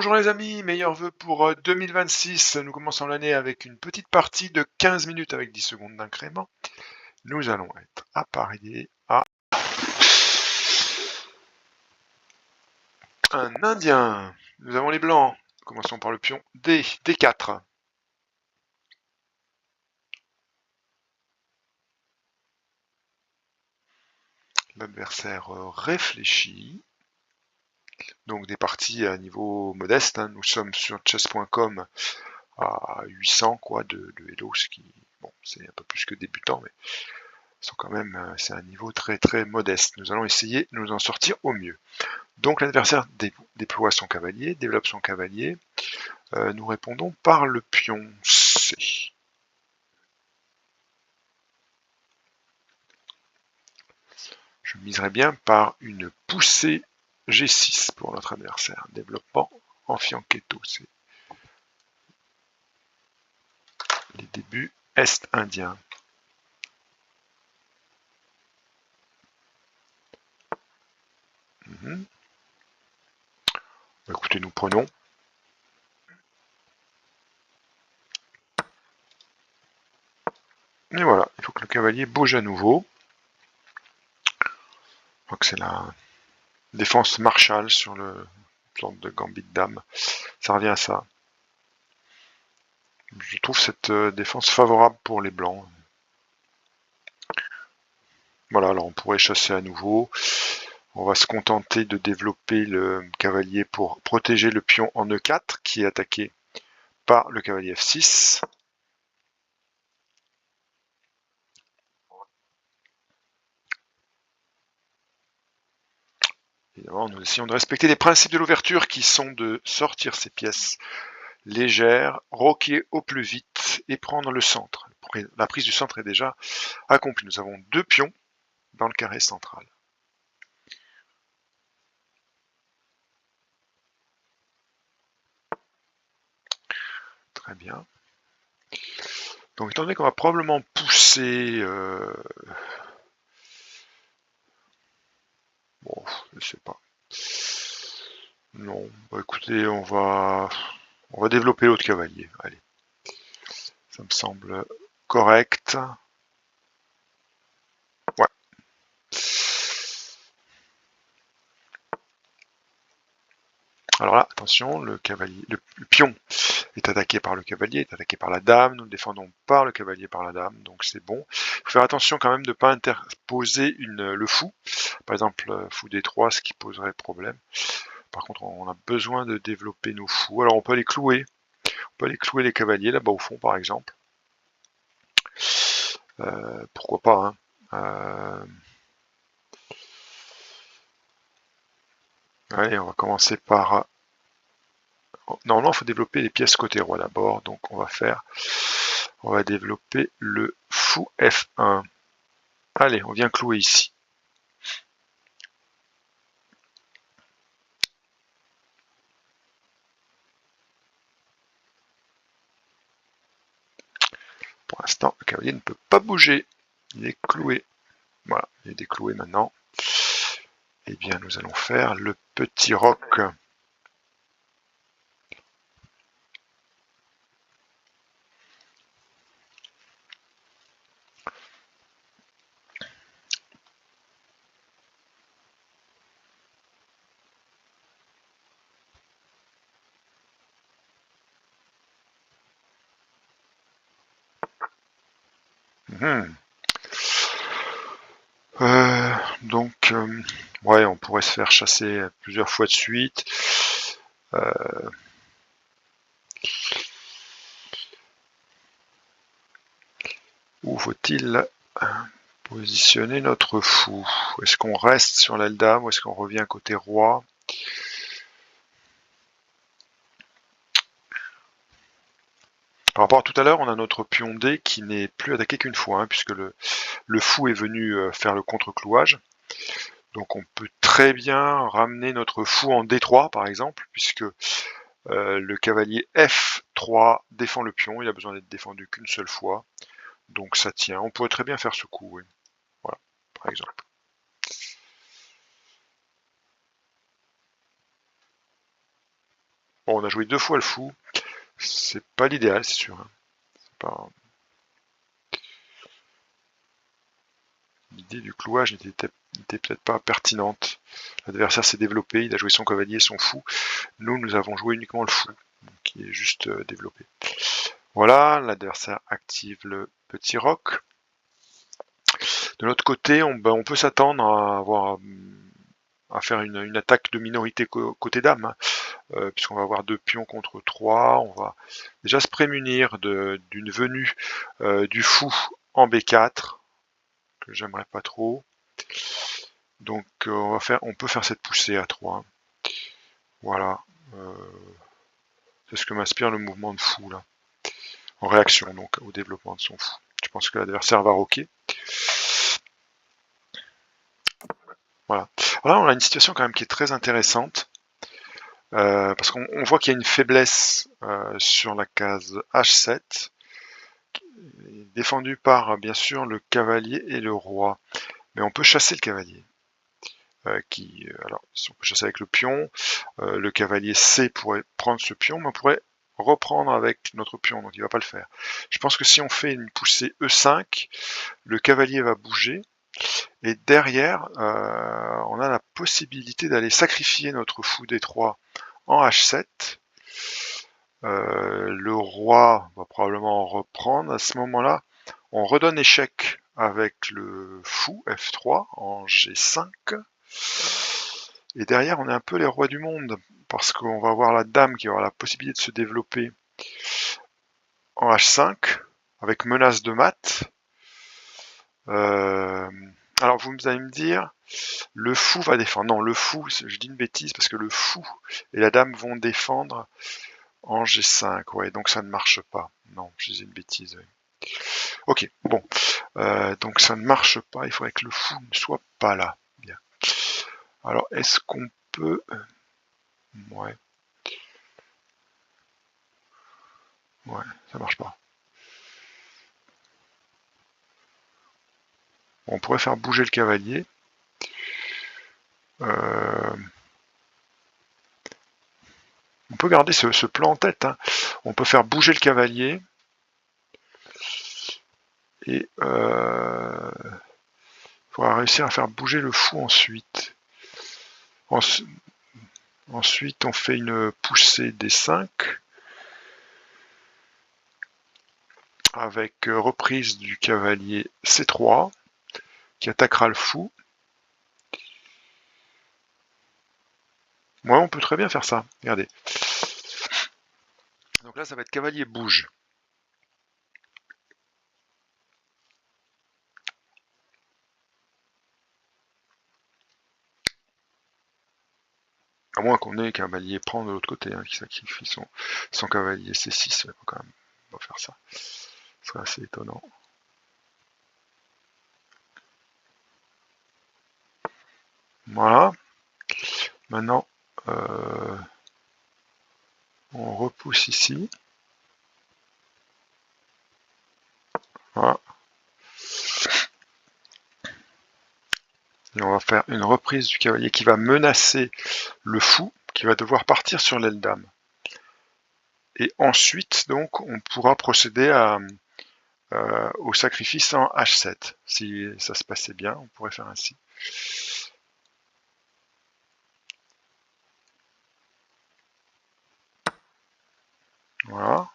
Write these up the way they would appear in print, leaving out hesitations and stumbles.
Bonjour les amis, meilleurs vœux pour 2026. Nous commençons l'année avec une petite partie de 15 minutes avec 10 secondes d'incrément. Nous allons être appareillés à un Indien. Nous avons les blancs. Commençons par le pion D, D4. L'adversaire réfléchit. Donc des parties à niveau modeste. Nous sommes sur chess.com à 800 quoi, de Hello, ce qui, bon, c'est un peu plus que débutant, mais sont quand même, c'est un niveau très très modeste. Nous allons essayer de nous en sortir au mieux. Donc l'adversaire déploie son cavalier, développe son cavalier. Nous répondons par le pion C. Je miserais bien par une poussée G6 pour notre adversaire. Développement en fianchetto. C'est les débuts est-indiens. Écoutez, nous prenons. Et voilà, il faut que le cavalier bouge à nouveau. Je crois que c'est la défense Marshall sur le sorte de gambit de dame. Ça revient à ça. Je trouve cette défense favorable pour les blancs. Voilà, alors on pourrait chasser à nouveau. On va se contenter de développer le cavalier pour protéger le pion en E4 qui est attaqué par le cavalier F6. Évidemment, nous essayons de respecter les principes de l'ouverture qui sont de sortir ces pièces légères, roquer au plus vite et prendre le centre. La prise du centre est déjà accomplie. Nous avons deux pions dans le carré central. Très bien. Donc étant donné qu'on va probablement pousser... Bon, je sais pas. Non, bah écoutez, on va développer l'autre cavalier. Allez. Ça me semble correct. Ouais. Alors là, attention, le cavalier, le pion est attaqué par le cavalier, est attaqué par la dame. Nous le défendons par le cavalier, par la dame, donc c'est bon. Il faut faire attention quand même de ne pas interposer le fou. Par exemple, fou D3, ce qui poserait problème. Par contre, on a besoin de développer nos fous. Alors on peut les clouer. On peut aller clouer les cavaliers là-bas au fond, par exemple. Pourquoi pas, hein. Allez, on va commencer par... Normalement, il faut développer les pièces côté roi d'abord. Donc, on va développer le fou F1. Allez, on vient clouer ici. Pour l'instant, le cavalier ne peut pas bouger. Il est cloué. Voilà, il est décloué maintenant. Eh bien, nous allons faire le petit roc. Donc, ouais, on pourrait se faire chasser plusieurs fois de suite. Où faut-il positionner notre fou? Est-ce qu'on reste sur l'aile dame ou est-ce qu'on revient côté roi? Par rapport à tout à l'heure, on a notre pion D qui n'est plus attaqué qu'une fois, hein, puisque le fou est venu faire le contre-clouage. Donc on peut très bien ramener notre fou en D3 par exemple, puisque le cavalier F3 défend le pion, il a besoin d'être défendu qu'une seule fois. Donc ça tient, on pourrait très bien faire ce coup, oui. Voilà, par exemple. Bon, on a joué 2 fois le fou. C'est pas l'idéal, c'est sûr. Hein. Pas... L'idée du clouage n'était peut-être pas pertinente. L'adversaire s'est développé, il a joué son cavalier, son fou. Nous avons joué uniquement le fou, qui est juste développé. Voilà, l'adversaire active le petit roc. De l'autre côté, on peut s'attendre à faire une attaque de minorité côté dame, hein, puisqu'on va avoir 2 pions contre 3. On va déjà se prémunir d'une venue du fou en B4, que j'aimerais pas trop. Donc on peut faire cette poussée à 3. Voilà. C'est ce que m'inspire le mouvement de fou là. En réaction donc au développement de son fou. Je pense que l'adversaire va roquer. Voilà. Là, on a une situation quand même qui est très intéressante. Parce qu'on voit qu'il y a une faiblesse sur la case H7, défendue par bien sûr le cavalier et le roi. Mais on peut chasser le cavalier. Alors, si on peut chasser avec le pion, le cavalier C pourrait prendre ce pion, mais on pourrait reprendre avec notre pion, donc il ne va pas le faire. Je pense que si on fait une poussée E5, le cavalier va bouger, et derrière, on a la possibilité d'aller sacrifier notre fou D3 en H7. Le roi va probablement reprendre. À ce moment-là, on redonne échec avec le fou F3 en G5. Et derrière, on est un peu les rois du monde, parce qu'on va avoir la dame qui aura la possibilité de se développer en H5, avec menace de mat. Alors vous allez me dire, le fou va défendre. Non, le fou, je dis une bêtise, parce que le fou et la dame vont défendre en G5. Ouais, donc ça ne marche pas. Non, je disais une bêtise. Ouais. Ok, bon. Donc ça ne marche pas, il faudrait que le fou ne soit pas là. Bien. Alors, est-ce qu'on peut... Ouais. Ouais, ça marche pas. On pourrait faire bouger le cavalier. On peut garder ce plan en tête. Hein. On peut faire bouger le cavalier. Et il faudra réussir à faire bouger le fou ensuite. Ensuite, on fait une poussée D5. Avec reprise du cavalier C3. Qui attaquera le fou. Ouais, on peut très bien faire ça. Regardez. Donc là, ça va être cavalier bouge. À moins qu'on ait cavalier prend de l'autre côté, hein, qui sacrifie son cavalier C6. Ouais, quand même, on va faire ça. C'est assez étonnant. Voilà. Maintenant, on repousse ici. Voilà. Et on va faire une reprise du cavalier qui va menacer le fou, qui va devoir partir sur l'aile dame. Et ensuite, donc, on pourra procéder au sacrifice en H7. Si ça se passait bien, on pourrait faire ainsi. Voilà.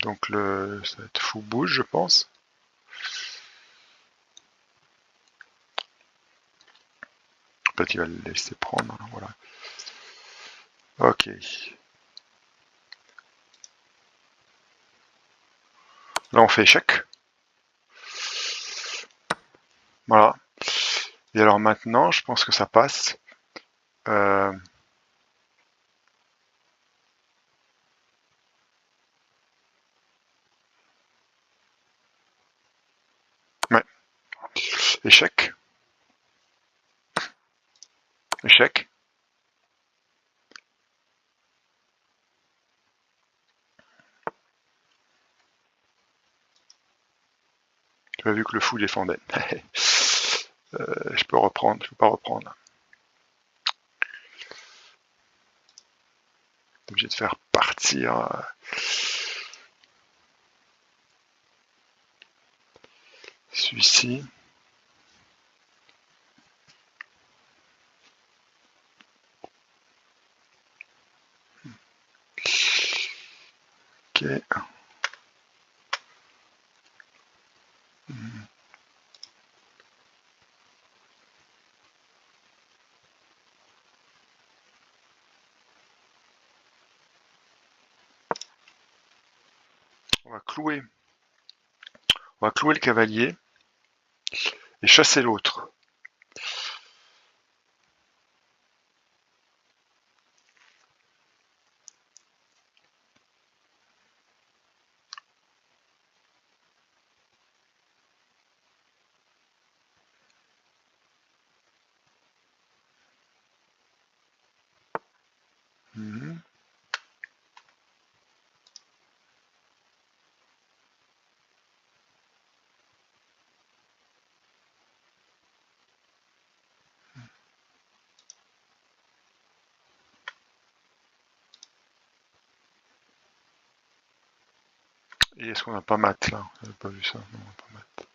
Donc ça va être fou bouge, je pense. Peut-être qu'il va le laisser prendre. Hein, voilà. Ok. Là, on fait échec. Voilà. Et alors maintenant, je pense que ça passe. Ouais. Échec. Échec. Tu as vu que le fou défendait. Je peux reprendre, je peux pas reprendre. Obligé de faire partir celui-ci. Ok. On va clouer le cavalier et chasser l'autre. Mmh. Et est-ce qu'on n'a pas mat là? J'avais pas vu ça. Non, pas mat.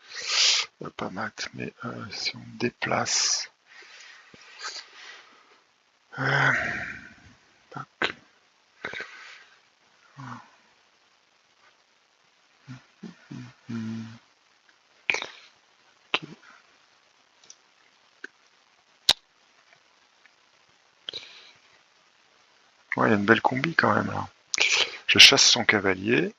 Pas mat, mais si on déplace. Tac. Mmh. Okay. Ouais, il y a une belle combi quand même là. Je chasse son cavalier.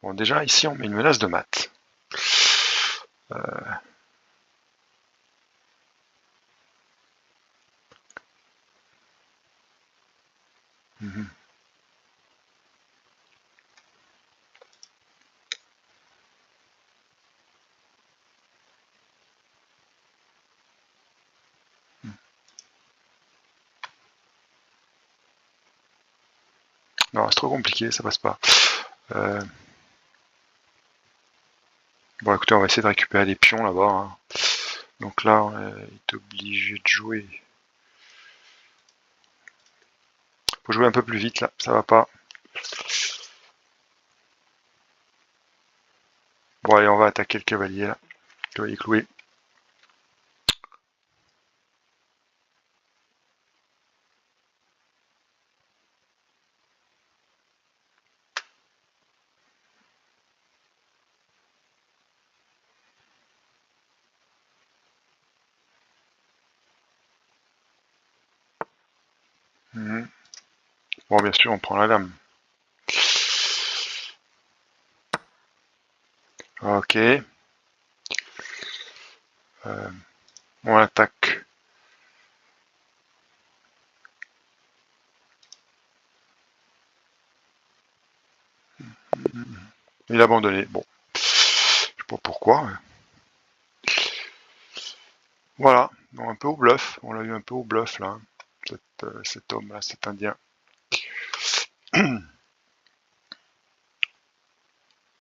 Bon, déjà ici on met une menace de mat. Mmh. Non, c'est trop compliqué, ça passe pas. Bon, écoutez, on va essayer de récupérer les pions là-bas. Hein. Donc là, il est obligé de jouer. Faut jouer un peu plus vite là, ça va pas. Bon, allez, on va attaquer le cavalier là. Le cavalier cloué. Mmh. Bon, bien sûr, on prend la dame. Ok. On attaque. Il a abandonné. Bon. Je sais pas pourquoi. Voilà. Donc, un peu au bluff. On l'a eu un peu au bluff là. Cet homme là, cet indien.